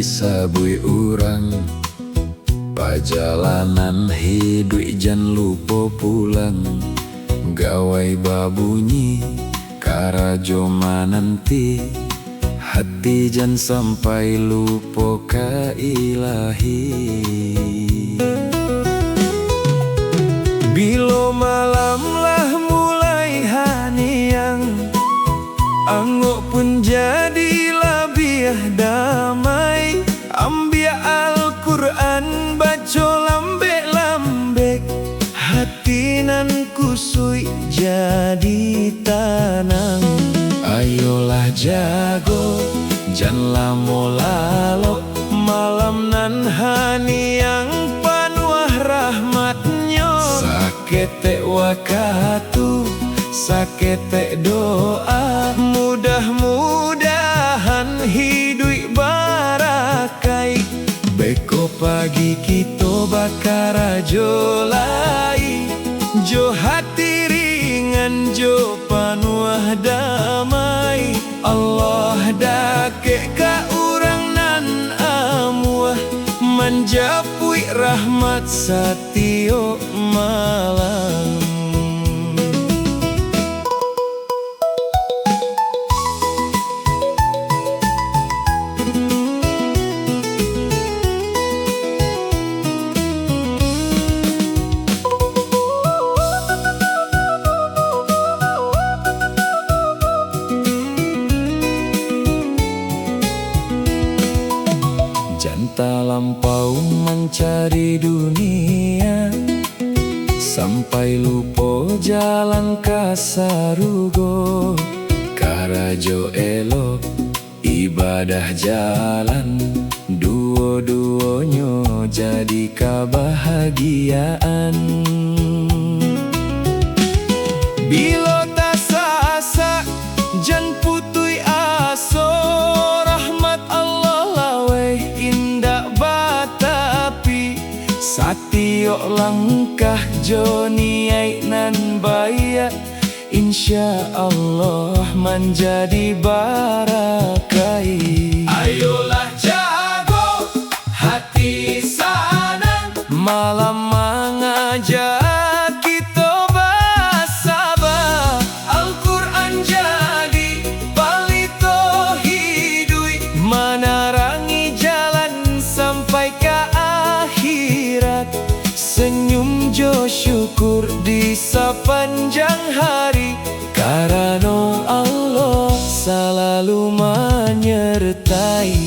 sabui urang, pajalanan hidup jan lupa pulang. Gawai babunyi karajo mananti, hati jan sampai lupa ka ilahi. Bilo malam lah mulai haniang, angok pun jadi lebih damai. Ambia Al-Quran baca lambek-lambek, hati nan kusui jadi tanang. Ayolah jago, janganlah molalok, malam nan haniang panuah rahmatnya. Sakete wakatu, sakete doa, mudah-mudahan hidup barakai. Beko pagi kita bakar jolai, jo hati ringan jo panuah damai. Allah dake ka urang nan amuah, menjapui rahmat satio malam. Janta lampau mencari dunia, sampai lupa jalan kasarugo. Karajo elok ibadah jalan, duo-duonyo jadi kebahagiaan. Bilo tasasa jan putui aso, rahmat Allah lawe indak batapi. Satio langkah joni nan bayak, insya Allah menjadi barakai. Ayolah jago, hati sanang, malam mengajak kita bersabar. Al-Quran jadi palito hidui, menerangi jalan sampai ke akhirat. Senyum jo syukur di sepanjang hari, karena Allah selalu menyertai.